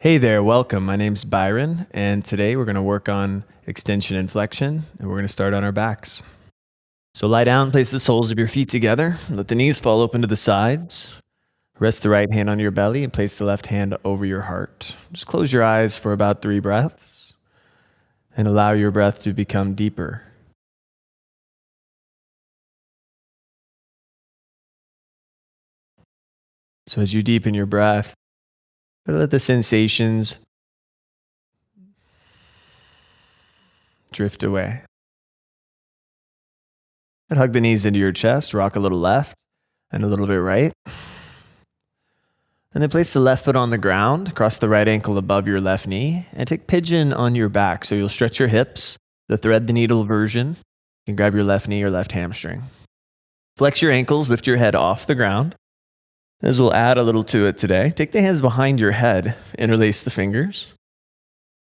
Hey there, welcome. My name's Byron, and today we're going to work on extension and flexion, and we're going to start on our backs. So lie down, place the soles of your feet together, let the knees fall open to the sides. Rest the right hand on your belly and place the left hand over your heart. Just close your eyes for about 3 breaths and allow your breath to become deeper. So as you deepen your breath, let the sensations drift away. And hug the knees into your chest, rock a little left and a little bit right. And then place the left foot on the ground, cross the right ankle above your left knee, and take pigeon on your back. So you'll stretch your hips, the thread the needle version. You can grab your left knee or left hamstring. Flex your ankles, lift your head off the ground. As we'll add a little to it today, take the hands behind your head, interlace the fingers.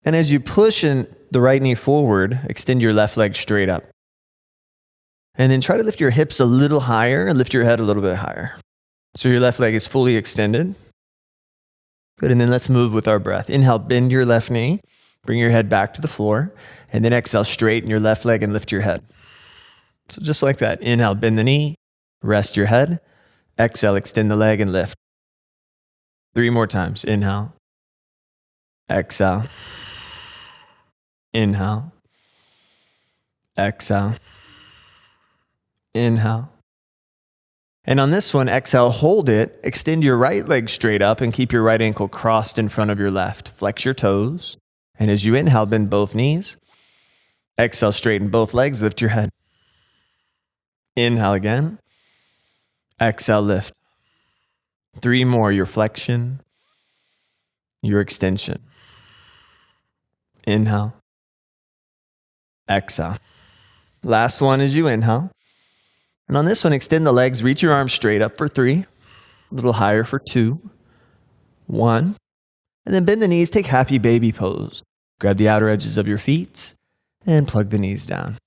And as you push the right knee forward, extend your left leg straight up. And then try to lift your hips a little higher and lift your head a little bit higher. So your left leg is fully extended. Good, and then let's move with our breath. Inhale, bend your left knee, bring your head back to the floor, and then exhale, straighten your left leg and lift your head. So just like that, inhale, bend the knee, rest your head. Exhale, extend the leg and lift. 3 more times. Inhale. Exhale. Inhale. Exhale. Inhale. And on this one, exhale, hold it. Extend your right leg straight up and keep your right ankle crossed in front of your left. Flex your toes. And as you inhale, bend both knees. Exhale, straighten both legs. Lift your head. Inhale again. Exhale, lift. 3 more, your flexion, your extension. Inhale. Exhale. Last one as you inhale. And on this one, extend the legs, reach your arms straight up for 3, a little higher for 2, 1. And then bend the knees, take happy baby pose. Grab the outer edges of your feet and plug the knees down.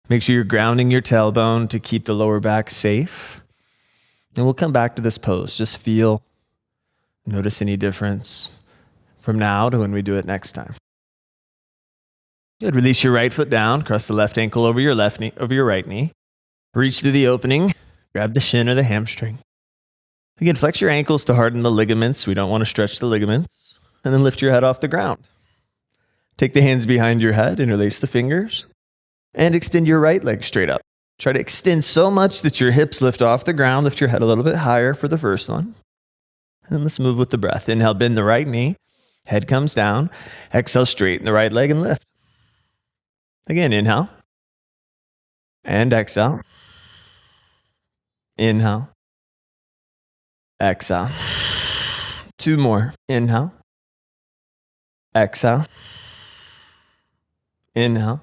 Make sure you're grounding your tailbone to keep the lower back safe. And we'll come back to this pose. Just feel, notice any difference from now to when we do it next time. Good. Release your right foot down. Cross the left ankle over your left knee, over your right knee. Reach through the opening. Grab the shin or the hamstring. Again, flex your ankles to harden the ligaments. We don't want to stretch the ligaments. And then lift your head off the ground. Take the hands behind your head, interlace the fingers, and extend your right leg straight up. Try to extend so much that your hips lift off the ground. Lift your head a little bit higher for the first one. And then let's move with the breath. Inhale, bend the right knee. Head comes down. Exhale, straighten the right leg and lift. Again, inhale. And exhale. Inhale. Exhale. 2 more. Inhale. Exhale. Inhale.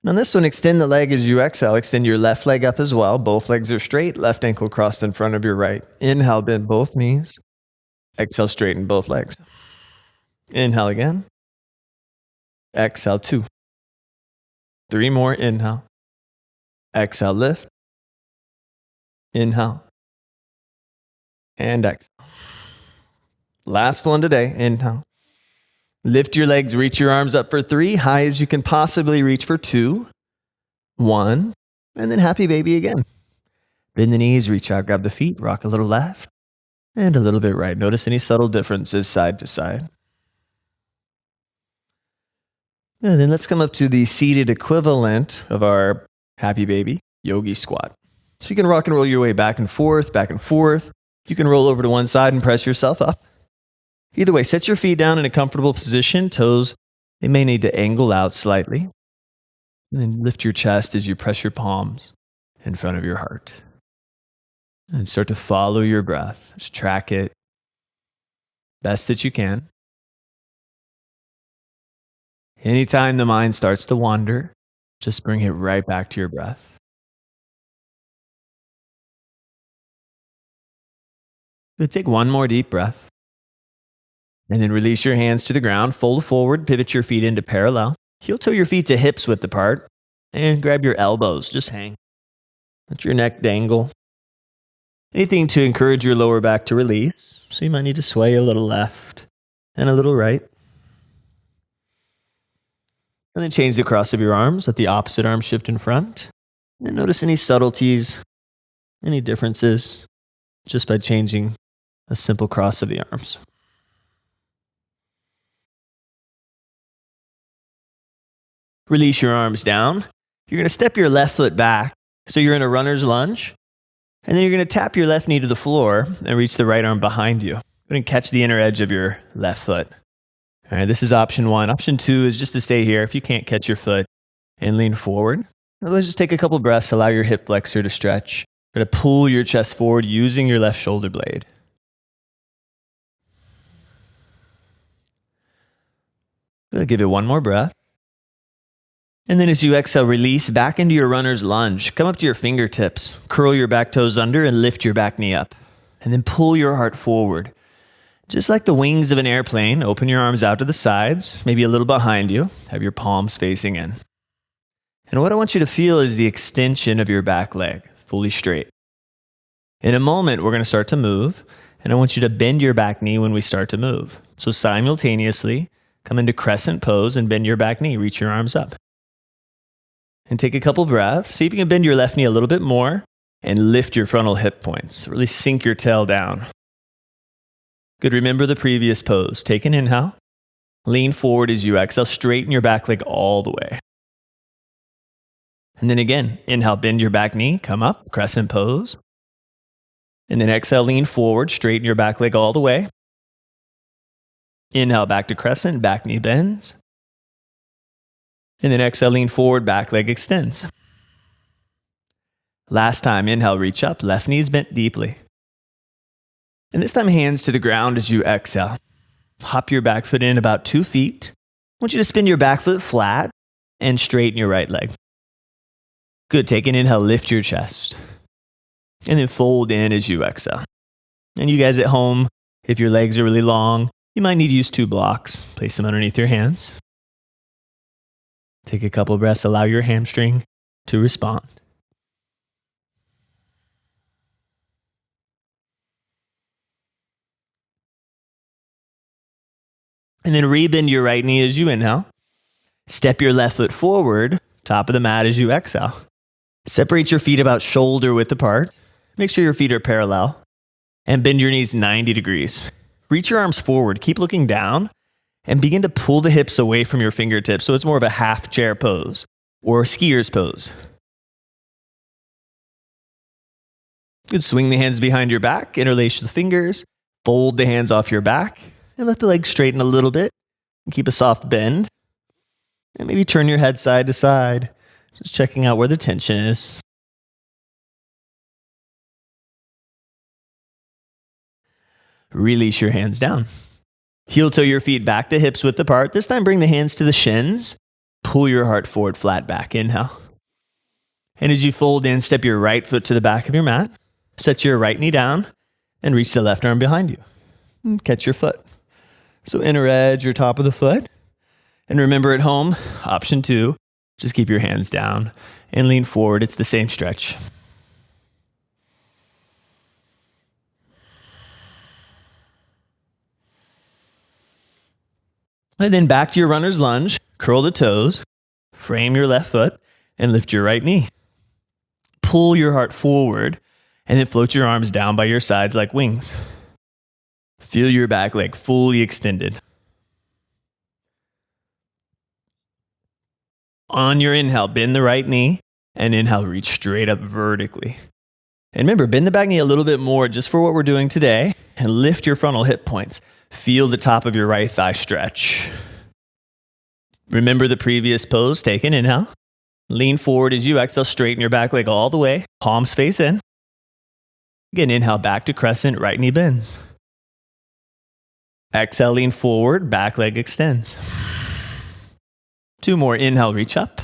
On this one, extend the leg as you exhale. Extend your left leg up as well. Both legs are straight. Left ankle crossed in front of your right. Inhale, bend both knees. Exhale, straighten both legs. Inhale again. Exhale, 2. 3 more. Inhale. Exhale, lift. Inhale. And exhale. Last one today. Inhale. Lift your legs, reach your arms up for 3, high as you can possibly reach for 2, 1, and then happy baby again. Bend the knees, reach out, grab the feet, rock a little left and a little bit right. Notice any subtle differences side to side. And then let's come up to the seated equivalent of our happy baby, yogi squat. So you can rock and roll your way back and forth, back and forth. You can roll over to one side and press yourself up. Either way, set your feet down in a comfortable position. Toes, they may need to angle out slightly. And then lift your chest as you press your palms in front of your heart. And start to follow your breath. Just track it best that you can. Anytime the mind starts to wander, just bring it right back to your breath. Good. Take one more deep breath. And then release your hands to the ground, fold forward, pivot your feet into parallel. Heel toe your feet to hips width apart, and grab your elbows, just hang. Let your neck dangle. Anything to encourage your lower back to release. So you might need to sway a little left and a little right. And then change the cross of your arms. Let the opposite arm shift in front. And notice any subtleties, any differences, just by changing a simple cross of the arms. Release your arms down. You're going to step your left foot back, so you're in a runner's lunge. And then you're going to tap your left knee to the floor and reach the right arm behind you. You're going to catch the inner edge of your left foot. All right, this is option 1. Option 2 is just to stay here if you can't catch your foot and lean forward. Otherwise, just take a couple breaths, allow your hip flexor to stretch. You're going to pull your chest forward using your left shoulder blade. Good, give it one more breath. And then as you exhale, release back into your runner's lunge. Come up to your fingertips, curl your back toes under and lift your back knee up. And then pull your heart forward. Just like the wings of an airplane, open your arms out to the sides, maybe a little behind you. Have your palms facing in. And what I want you to feel is the extension of your back leg, fully straight. In a moment, we're going to start to move, and I want you to bend your back knee when we start to move. So simultaneously, come into crescent pose and bend your back knee. Reach your arms up. And take a couple breaths. See if you can bend your left knee a little bit more and lift your frontal hip points. Really sink your tail down. Good, remember the previous pose. Take an inhale. Lean forward as you exhale. Straighten your back leg all the way. And then again, inhale, bend your back knee. Come up, crescent pose. And then exhale, lean forward. Straighten your back leg all the way. Inhale, back to crescent. Back knee bends. And then exhale, lean forward. Back leg extends. Last time, inhale, reach up. Left knee's bent deeply. And this time, hands to the ground as you exhale. Hop your back foot in about 2 feet. I want you to spin your back foot flat and straighten your right leg. Good, take an inhale, lift your chest. And then fold in as you exhale. And you guys at home, if your legs are really long, you might need to use 2 blocks. Place them underneath your hands. Take a couple breaths, allow your hamstring to respond. And then rebend your right knee as you inhale. Step your left foot forward, top of the mat as you exhale. Separate your feet about shoulder width apart. Make sure your feet are parallel. And bend your knees 90 degrees. Reach your arms forward. Keep looking down. And begin to pull the hips away from your fingertips so it's more of a half chair pose or skier's pose. Good. Swing the hands behind your back. Interlace the fingers. Fold the hands off your back. And let the legs straighten a little bit. And keep a soft bend. And maybe turn your head side to side. Just checking out where the tension is. Release your hands down. Heel toe your feet back to hips width apart. This time bring the hands to the shins. Pull your heart forward, flat back. Inhale. And as you fold in, step your right foot to the back of your mat. Set your right knee down and reach the left arm behind you. And catch your foot. So inner edge or top of the foot. And remember at home, option 2, just keep your hands down and lean forward. It's the same stretch. And then back to your runner's lunge. Curl the toes. Frame your left foot and lift your right knee. Pull your heart forward and then float your arms down by your sides like wings. Feel your back leg fully extended. On your inhale, bend the right knee and inhale, reach straight up vertically. And remember, bend the back knee a little bit more just for what we're doing today and lift your frontal hip points. Feel the top of your right thigh stretch. Remember the previous pose. Take an inhale. Lean forward as you exhale. Straighten your back leg all the way. Palms face in. Again, inhale back to crescent. Right knee bends. Exhale, lean forward. Back leg extends. 2 more. Inhale, reach up.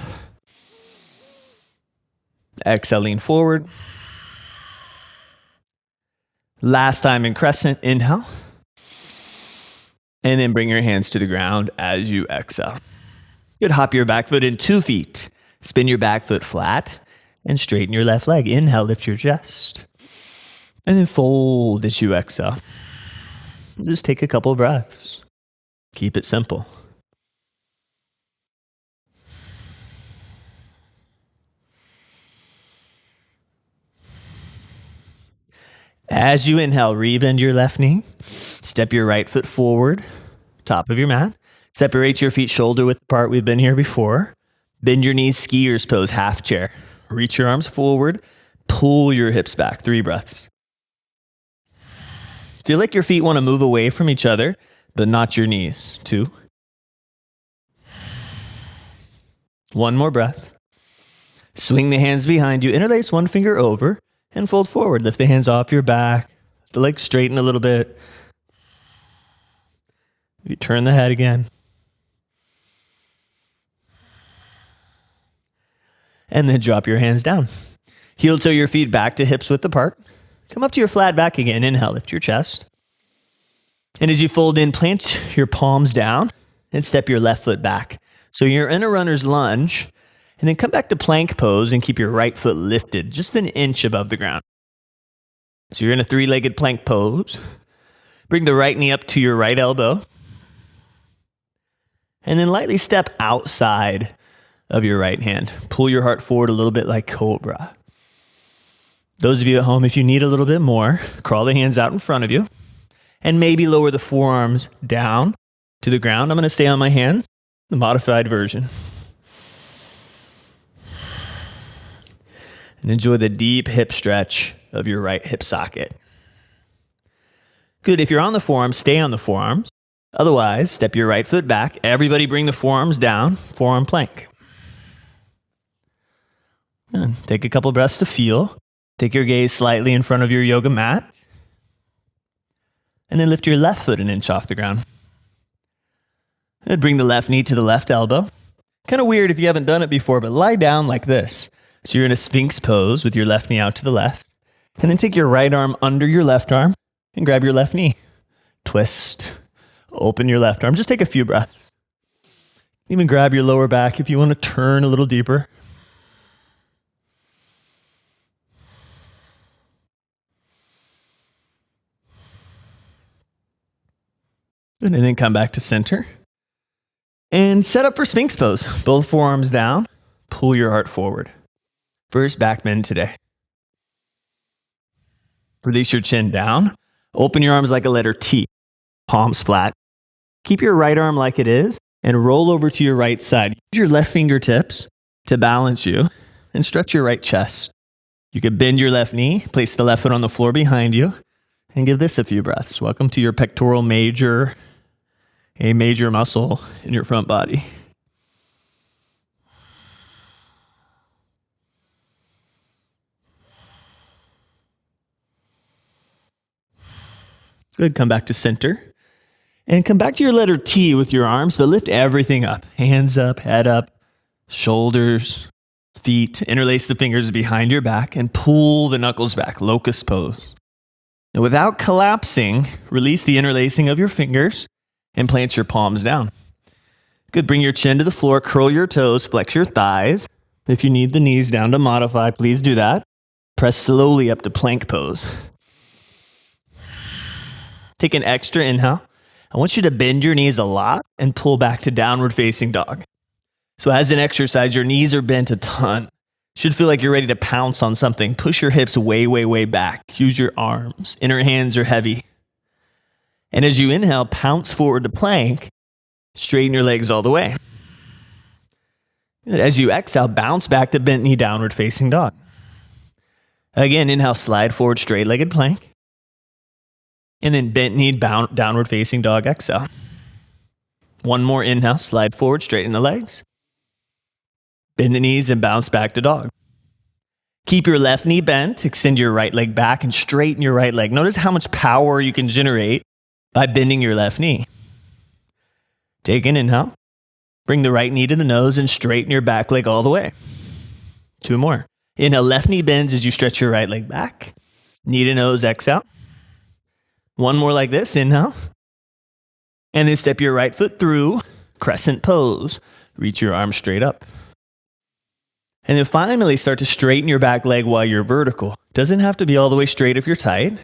Exhale, lean forward. Last time in crescent. Inhale. And then bring your hands to the ground as you exhale. Good. Hop your back foot in 2 feet. Spin your back foot flat and straighten your left leg. Inhale, lift your chest. And then fold as you exhale. Just take a couple breaths. Keep it simple. As you inhale, rebend your left knee. Step your right foot forward, top of your mat. Separate your feet shoulder width apart. We've been here before. Bend your knees, skier's pose, half chair. Reach your arms forward. Pull your hips back. 3 breaths. Feel like your feet want to move away from each other, but not your knees. 2. 1 more breath. Swing the hands behind you. Interlace one finger over and fold forward. Lift the hands off your back. The legs straighten a little bit. You turn the head again. And then drop your hands down. Heel toe your feet back to hips width apart. Come up to your flat back again. Inhale, lift your chest. And as you fold in, plant your palms down and step your left foot back. So you're in a runner's lunge, and then come back to plank pose and keep your right foot lifted just an inch above the ground. So you're in a 3-legged plank pose. Bring the right knee up to your right elbow. And then lightly step outside of your right hand. Pull your heart forward a little bit like cobra. Those of you at home, if you need a little bit more, crawl the hands out in front of you and maybe lower the forearms down to the ground. I'm going to stay on my hands, the modified version. And enjoy the deep hip stretch of your right hip socket. Good. If you're on the forearms, stay on the forearms. Otherwise, step your right foot back. Everybody bring the forearms down, forearm plank. Good. Take a couple breaths to feel. Take your gaze slightly in front of your yoga mat. And then lift your left foot an inch off the ground. And bring the left knee to the left elbow. Kind of weird if you haven't done it before, but lie down like this. So you're in a Sphinx pose with your left knee out to the left. And then take your right arm under your left arm and grab your left knee. Twist. Open your left arm. Just take a few breaths. Even grab your lower back if you want to turn a little deeper. And then come back to center. And set up for Sphinx pose. Both forearms down. Pull your heart forward. First back bend today. Release your chin down. Open your arms like a letter T. Palms flat. Keep your right arm like it is and roll over to your right side. Use your left fingertips to balance you and stretch your right chest. You can bend your left knee, place the left foot on the floor behind you, and give this a few breaths. Welcome to your pectoral major, a major muscle in your front body. Good. Come back to center. And come back to your letter T with your arms, but lift everything up. Hands up, head up, shoulders, feet. Interlace the fingers behind your back and pull the knuckles back. Locust pose. And without collapsing, release the interlacing of your fingers and plant your palms down. Good. Bring your chin to the floor, curl your toes, flex your thighs. If you need the knees down to modify, please do that. Press slowly up to plank pose. Take an extra inhale. I want you to bend your knees a lot and pull back to downward facing dog. So as an exercise, your knees are bent a ton. Should feel like you're ready to pounce on something. Push your hips way, way, way back. Use your arms. Inner hands are heavy. And as you inhale, pounce forward to plank. Straighten your legs all the way. As you exhale, bounce back to bent knee, downward facing dog. Again, inhale, slide forward, straight-legged plank. And then bent knee, downward facing dog, exhale. One more inhale, slide forward, straighten the legs. Bend the knees and bounce back to dog. Keep your left knee bent, extend your right leg back and straighten your right leg. Notice how much power you can generate by bending your left knee. Take an inhale. Bring the right knee to the nose and straighten your back leg all the way. 2 more. Inhale, left knee bends as you stretch your right leg back. Knee to nose, exhale. 1 more like this, inhale. And then step your right foot through, crescent pose. Reach your arms straight up. And then finally start to straighten your back leg while you're vertical. Doesn't have to be all the way straight if you're tight.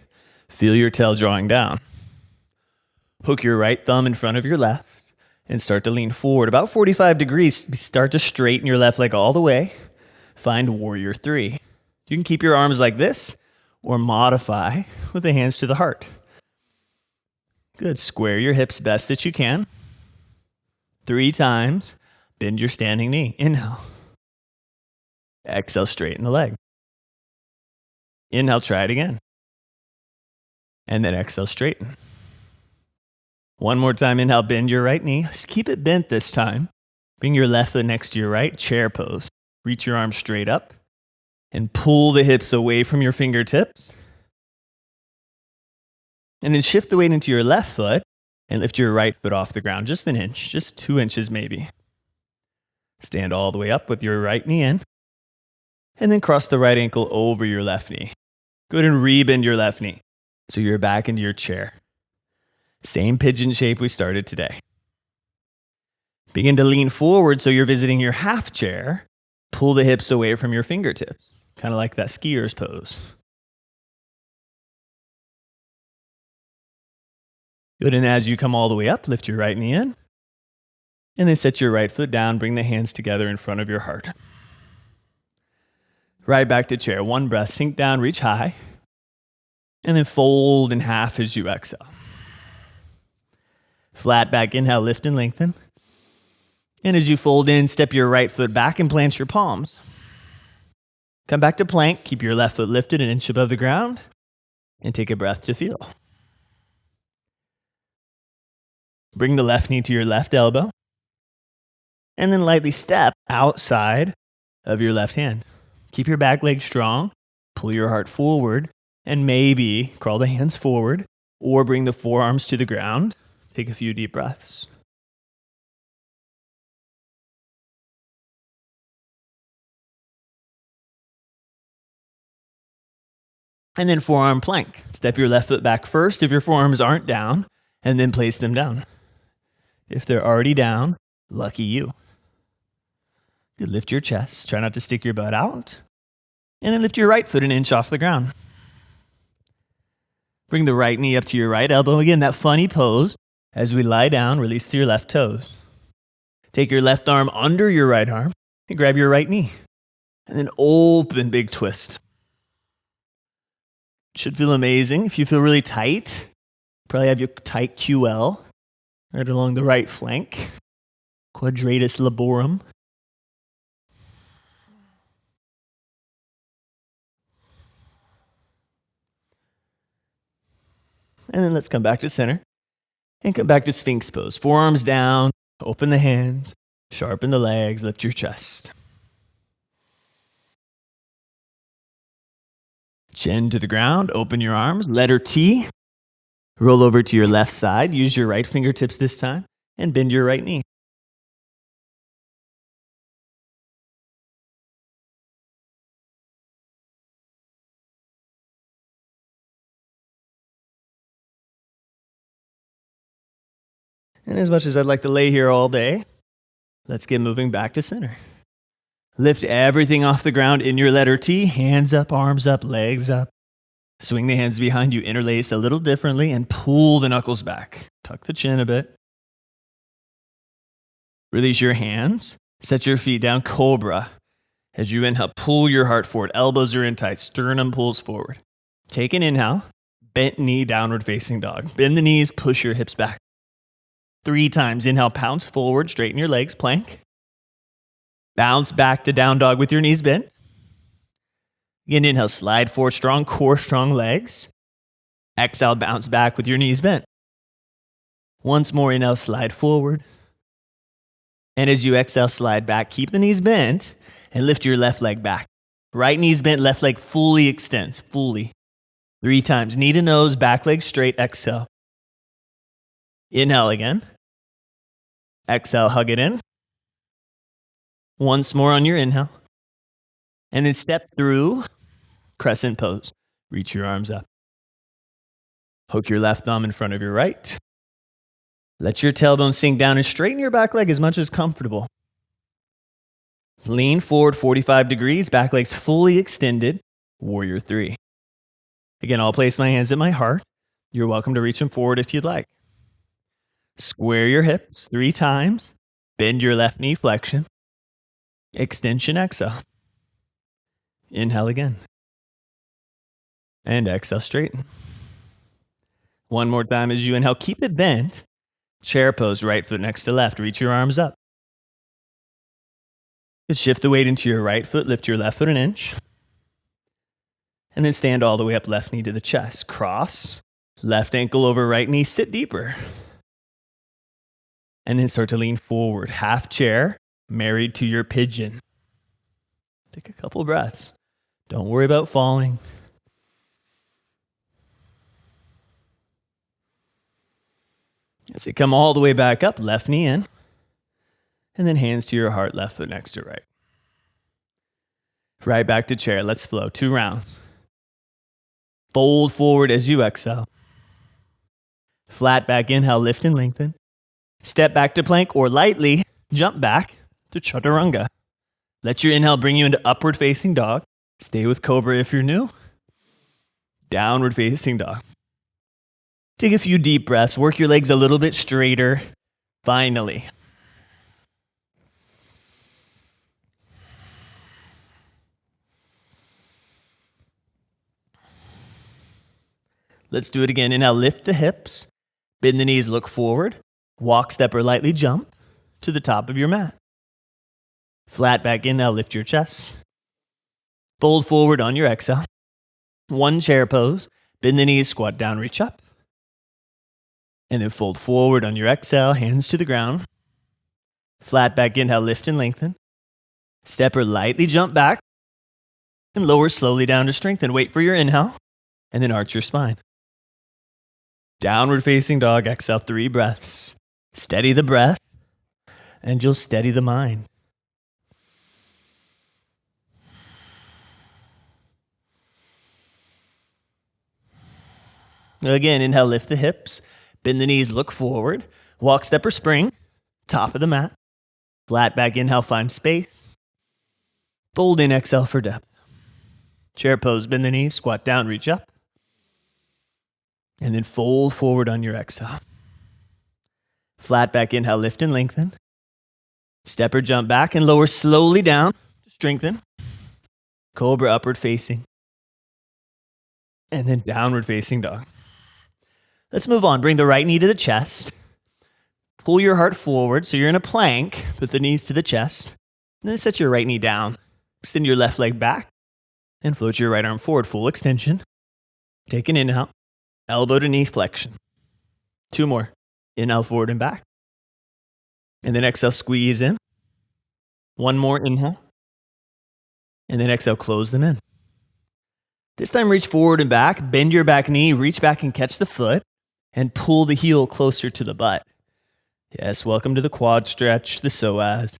Feel your tail drawing down. Hook your right thumb in front of your left and start to lean forward about 45 degrees. Start to straighten your left leg all the way. Find warrior three. You can keep your arms like this or modify with the hands to the heart. Good. Square your hips best that you can. 3 times. Bend your standing knee. Inhale. Exhale, straighten the leg. Inhale, try it again. And then exhale, straighten. One more time, inhale, bend your right knee. Just keep it bent this time. Bring your left foot next to your right, chair pose. Reach your arms straight up and pull the hips away from your fingertips. And then shift the weight into your left foot and lift your right foot off the ground just an inch, just 2 inches maybe. Stand all the way up with your right knee in. And then cross the right ankle over your left knee. Go ahead and rebend your left knee so you're back into your chair. Same pigeon shape we started today. Begin to lean forward so you're visiting your half chair. Pull the hips away from your fingertips, kind of like that skier's pose. Good, and as you come all the way up, lift your right knee in. And then set your right foot down, bring the hands together in front of your heart. Right back to chair. 1 breath, sink down, reach high. And then fold in half as you exhale. Flat back, inhale, lift and lengthen. And as you fold in, step your right foot back and plant your palms. Come back to plank, keep your left foot lifted an inch above the ground, and take a breath to feel. Bring the left knee to your left elbow, and then lightly step outside of your left hand. Keep your back leg strong, pull your heart forward, and maybe crawl the hands forward, or bring the forearms to the ground. Take a few deep breaths. And then forearm plank. Step your left foot back first if your forearms aren't down, and then place them down. If they're already down, lucky you. Good. Lift your chest. Try not to stick your butt out. And then lift your right foot an inch off the ground. Bring the right knee up to your right elbow. Again, that funny pose. As we lie down, release through your left toes. Take your left arm under your right arm and grab your right knee. And then open, big twist. Should feel amazing. If you feel really tight, probably have your tight QL right along the right flank. Quadratus laborum. And then let's come back to center. And come back to Sphinx pose. Forearms down, open the hands, sharpen the legs, lift your chest. Chin to the ground, open your arms, letter T. Roll over to your left side, use your right fingertips this time, and bend your right knee. And as much as I'd like to lay here all day, let's get moving back to center. Lift everything off the ground in your letter T. Hands up, arms up, legs up. Swing the hands behind you, interlace a little differently, and pull the knuckles back. Tuck the chin a bit. Release your hands. Set your feet down, cobra. As you inhale, pull your heart forward. Elbows are in tight. Sternum pulls forward. Take an inhale. Bent knee, downward facing dog. Bend the knees, push your hips back. 3 times. Inhale, pounce forward, straighten your legs, plank. Bounce back to down dog with your knees bent. Again, inhale, slide forward, strong core, strong legs. Exhale, bounce back with your knees bent. Once more, inhale, slide forward. And as you exhale, slide back, keep the knees bent, and lift your left leg back. Right knee's bent, left leg fully extends, fully. 3 times, knee to nose, back leg straight, exhale. Inhale again. Exhale, hug it in. Once more on your inhale. And then step through crescent pose. Reach your arms up. Hook your left thumb in front of your right. Let your tailbone sink down and straighten your back leg as much as comfortable. Lean forward 45 degrees, back legs fully extended. Warrior 3. Again, I'll place my hands at my heart. You're welcome to reach them forward if you'd like. Square your hips 3 times. Bend your left knee, flexion. Extension, exhale. Inhale again. And exhale, straighten. One more time as you inhale. Keep it bent. Chair pose, right foot next to left. Reach your arms up. Shift the weight into your right foot. Lift your left foot an inch. And then stand all the way up, left knee to the chest. Cross. Left ankle over right knee. Sit deeper. And then start to lean forward. Half chair, married to your pigeon. Take a couple breaths. Don't worry about falling. As you come all the way back up, left knee in. And then hands to your heart, left foot next to right. Right back to chair. Let's flow. 2 rounds. Fold forward as you exhale. Flat back, inhale, lift and lengthen. Step back to plank or lightly jump back to chaturanga. Let your inhale bring you into upward facing dog. Stay with cobra if you're new. Downward facing dog. Take a few deep breaths. Work your legs a little bit straighter. Finally. Let's do it again. Inhale, lift the hips. Bend the knees, look forward. Walk, step, or lightly jump to the top of your mat. Flat back, inhale, lift your chest. Fold forward on your exhale. 1 chair pose. Bend the knees, squat down, reach up. And then fold forward on your exhale, hands to the ground. Flat back, inhale, lift and lengthen. Step or lightly jump back. And lower slowly down to strengthen. Wait for your inhale. And then arch your spine. Downward facing dog, exhale 3 breaths. Steady the breath, and you'll steady the mind. Again, inhale, lift the hips. Bend the knees, look forward. Walk, step, or spring. Top of the mat. Flat back, inhale, find space. Fold in, exhale for depth. Chair pose, bend the knees, squat down, reach up. And then fold forward on your exhale. Flat back, inhale, lift and lengthen. Step or jump back and lower slowly down to strengthen. Cobra, upward facing. And then downward facing dog. Let's move on. Bring the right knee to the chest. Pull your heart forward so you're in a plank with the knees to the chest. And then set your right knee down. Extend your left leg back and float your right arm forward. Full extension. Take an inhale. Elbow to knee flexion. 2 more. Inhale forward and back. And then exhale, squeeze in. 1 more inhale. And then exhale, close them in. This time reach forward and back. Bend your back knee. Reach back and catch the foot. And pull the heel closer to the butt. Yes, welcome to the quad stretch, the psoas.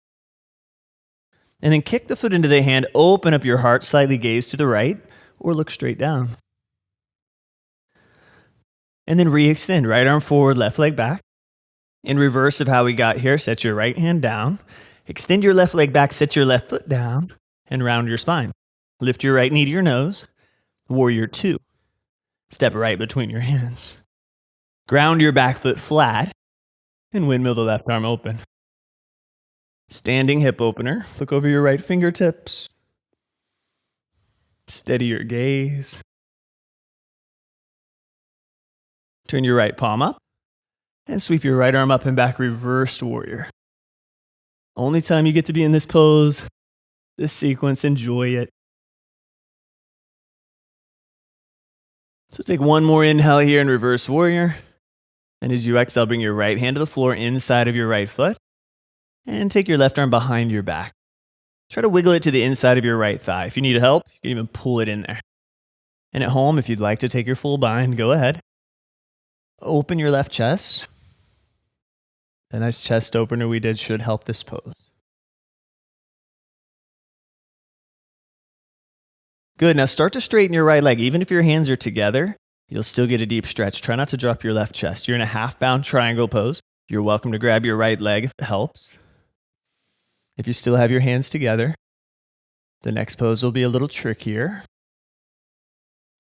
And then kick the foot into the hand. Open up your heart. Slightly gaze to the right or look straight down. And then re-extend. Right arm forward, left leg back. In reverse of how we got here, set your right hand down. Extend your left leg back, set your left foot down, and round your spine. Lift your right knee to your nose. Warrior 2. Step right between your hands. Ground your back foot flat, and windmill the left arm open. Standing hip opener. Look over your right fingertips. Steady your gaze. Turn your right palm up and sweep your right arm up and back, reversed warrior. Only time you get to be in this pose, this sequence, enjoy it. So take 1 more inhale here in reverse warrior. And as you exhale, bring your right hand to the floor inside of your right foot. And take your left arm behind your back. Try to wiggle it to the inside of your right thigh. If you need help, you can even pull it in there. And at home, if you'd like to take your full bind, go ahead. Open your left chest. The nice chest opener we did should help this pose. Good. Now start to straighten your right leg. Even if your hands are together, you'll still get a deep stretch. Try not to drop your left chest. You're in a half-bound triangle pose. You're welcome to grab your right leg if it helps. If you still have your hands together, the next pose will be a little trickier.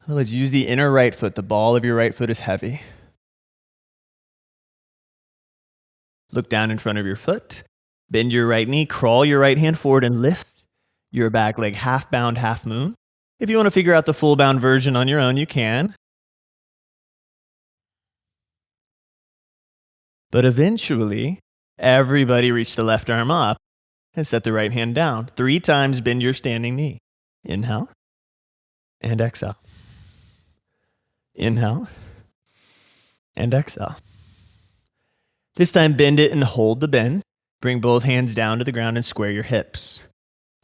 Otherwise, use the inner right foot. The ball of your right foot is heavy. Look down in front of your foot. Bend your right knee, crawl your right hand forward, and lift your back leg half bound, half moon. If you want to figure out the full bound version on your own, you can. But eventually, everybody reach the left arm up and set the right hand down. 3 times bend your standing knee. Inhale and exhale. Inhale and exhale. This time, bend it and hold the bend. Bring both hands down to the ground and square your hips.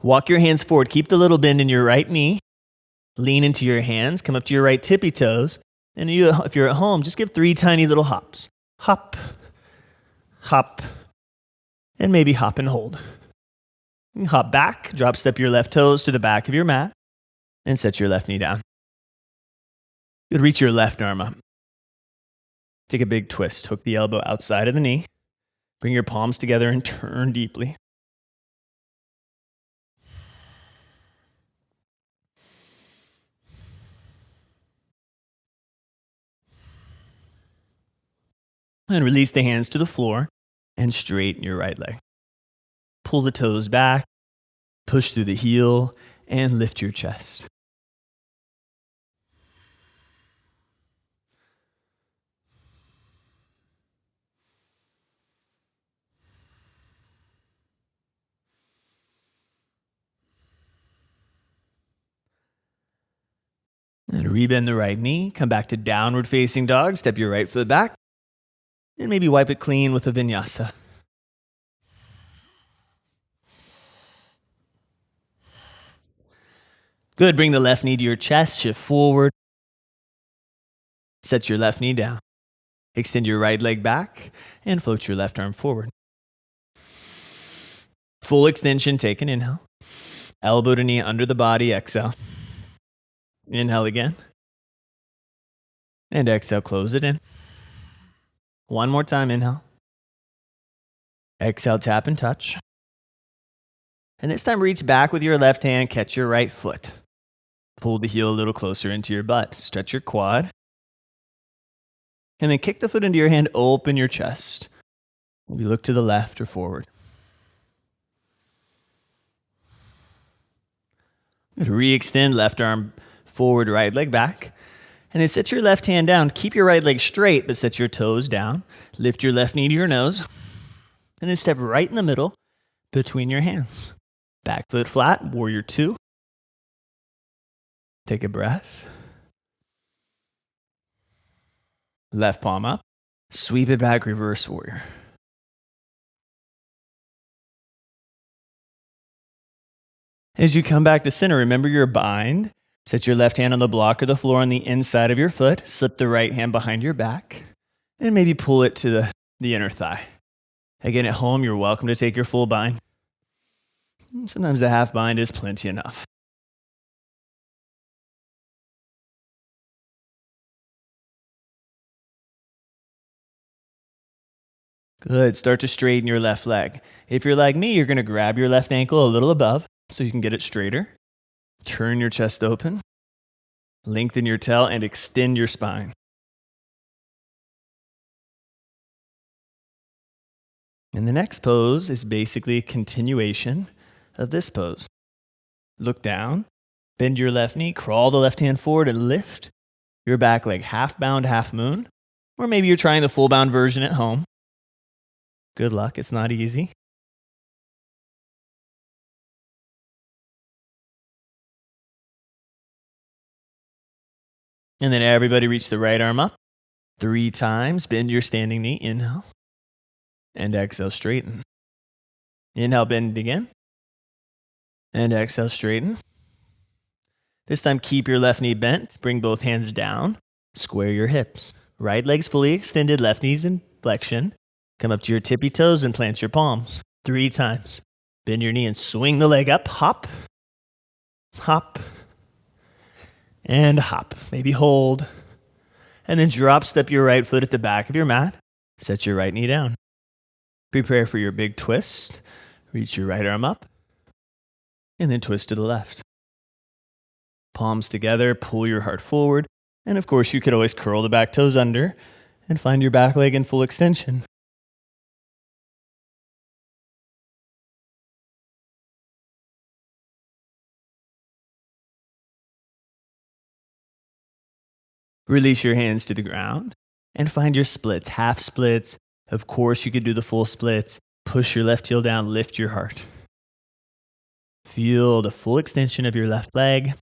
Walk your hands forward. Keep the little bend in your right knee. Lean into your hands. Come up to your right tippy toes. And if you're at home, just give 3 tiny little hops. Hop, hop, and maybe hop and hold. You can hop back, drop step your left toes to the back of your mat, and set your left knee down. You'll reach your left arm up. Take a big twist. Hook the elbow outside of the knee. Bring your palms together and turn deeply. And release the hands to the floor and straighten your right leg. Pull the toes back, push through the heel, and lift your chest. And rebend the right knee, come back to downward facing dog, step your right foot back, and maybe wipe it clean with a vinyasa. Good, bring the left knee to your chest, shift forward. Set your left knee down. Extend your right leg back and float your left arm forward. Full extension, take an inhale. Elbow to knee under the body, exhale. Inhale again. And exhale, close it in. One more time, inhale. Exhale, tap and touch. And this time, reach back with your left hand, catch your right foot. Pull the heel a little closer into your butt. Stretch your quad. And then kick the foot into your hand, open your chest. Maybe look to the left or forward. Re-extend left arm forward, right leg back. And then set your left hand down. Keep your right leg straight, but set your toes down. Lift your left knee to your nose. And then step right in the middle between your hands. Back foot flat, warrior 2. Take a breath. Left palm up. Sweep it back, reverse warrior. As you come back to center, remember your bind. Set your left hand on the block or the floor on the inside of your foot. Slip the right hand behind your back. And maybe pull it to the inner thigh. Again, at home, you're welcome to take your full bind. Sometimes the half bind is plenty enough. Good. Start to straighten your left leg. If you're like me, you're going to grab your left ankle a little above so you can get it straighter. Turn your chest open. Lengthen your tail and extend your spine. And the next pose is basically a continuation of this pose. Look down, bend your left knee, crawl the left hand forward and lift your back leg half bound, half moon. Or maybe you're trying the full bound version at home. Good luck, it's not easy. And then everybody reach the right arm up 3 times. Bend your standing knee. Inhale. And exhale, straighten. Inhale, bend again. And exhale, straighten. This time, keep your left knee bent. Bring both hands down. Square your hips. Right leg's fully extended. Left knee's in flexion. Come up to your tippy toes and plant your palms 3 times. Bend your knee and swing the leg up. Hop. Hop. And hop. Maybe hold. And then drop step your right foot at the back of your mat. Set your right knee down. Prepare for your big twist. Reach your right arm up. And then twist to the left. Palms together, pull your heart forward. And of course, you could always curl the back toes under and find your back leg in full extension. Release your hands to the ground and find your splits, half splits. Of course, you could do the full splits. Push your left heel down, lift your heart. Feel the full extension of your left leg.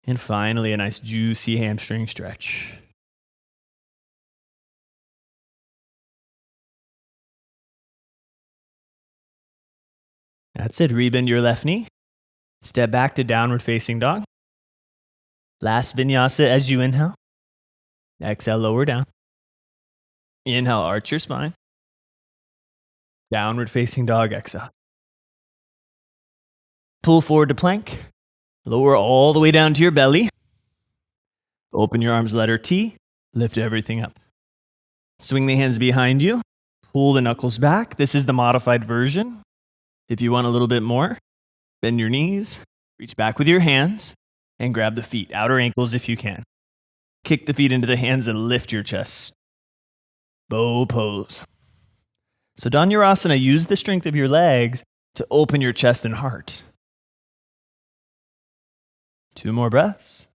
And finally, a nice juicy hamstring stretch. That's it. Rebend your left knee. Step back to downward facing dog. Last vinyasa as you inhale. Exhale, lower down. Inhale, arch your spine. Downward facing dog, exhale. Pull forward to plank. Lower all the way down to your belly. Open your arms, letter T. Lift everything up. Swing the hands behind you. Pull the knuckles back. This is the modified version. If you want a little bit more, bend your knees. Reach back with your hands and grab the feet, outer ankles if you can. Kick the feet into the hands and lift your chest. Bow pose. So Dhanurasana, use the strength of your legs to open your chest and heart. 2 more breaths.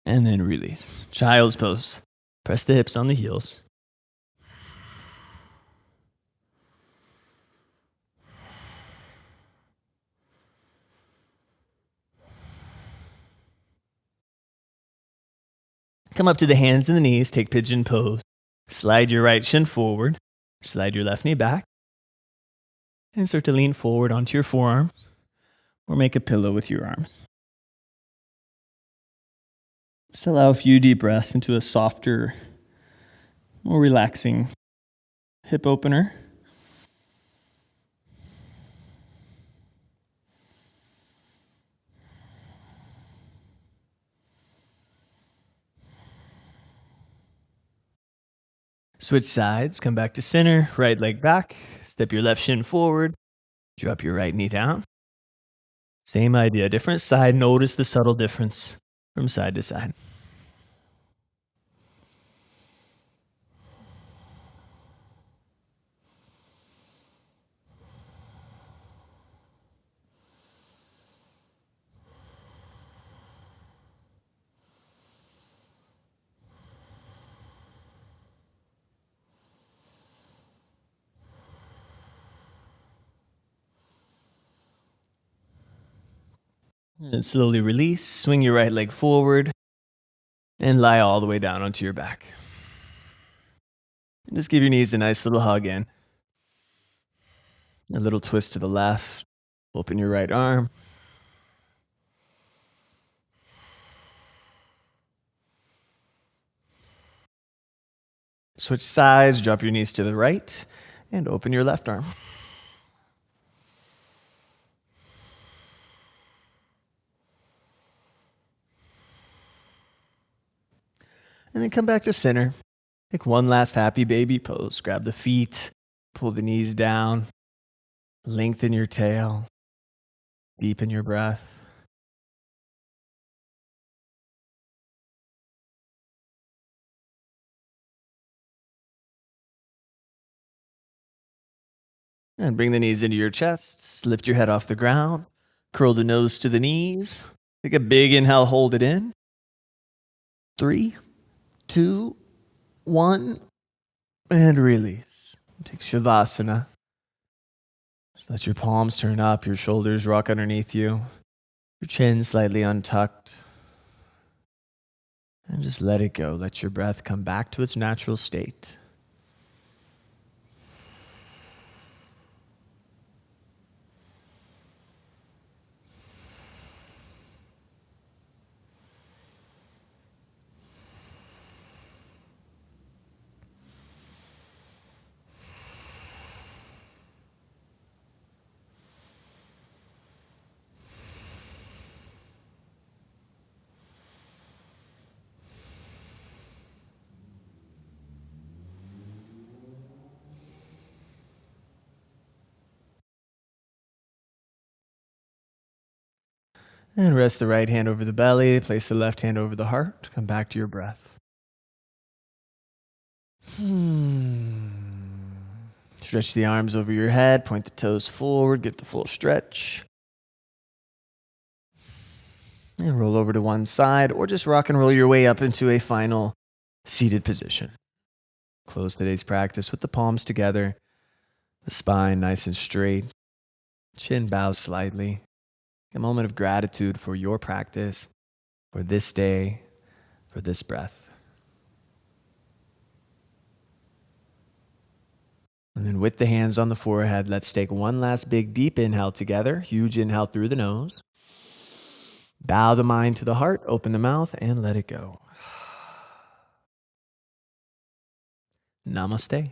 And then release. Child's pose. Press the hips on the heels. Come up to the hands and the knees. Take pigeon pose. Slide your right shin forward. Slide your left knee back. And start to lean forward onto your forearms. Or make a pillow with your arms. Just allow a few deep breaths into a softer, more relaxing hip opener. Switch sides, come back to center, right leg back, step your left shin forward, drop your right knee down. Same idea, different side, notice the subtle difference from side to side. And slowly release, swing your right leg forward, and lie all the way down onto your back. And just give your knees a nice little hug in. A little twist to the left. Open your right arm. Switch sides, drop your knees to the right, and open your left arm. And then come back to center. Take one last happy baby pose. Grab the feet, pull the knees down, lengthen your tail, deepen your breath. And bring the knees into your chest. Lift your head off the ground. Curl the nose to the knees. Take a big inhale, hold it in. 3, 2, 1, and release. Take Shavasana. Just let your palms turn up, your shoulders rock underneath you, your chin slightly untucked. And just let it go. Let your breath come back to its natural state. And rest the right hand over the belly. Place the left hand over the heart. Come back to your breath. Stretch the arms over your head. Point the toes forward. Get the full stretch. And roll over to one side, or just rock and roll your way up into a final seated position. Close today's practice with the palms together, the spine nice and straight, chin bows slightly. A moment of gratitude for your practice, for this day, for this breath. And then with the hands on the forehead, let's take one last big deep inhale together. Huge inhale through the nose. Bow the mind to the heart, open the mouth, and let it go. Namaste.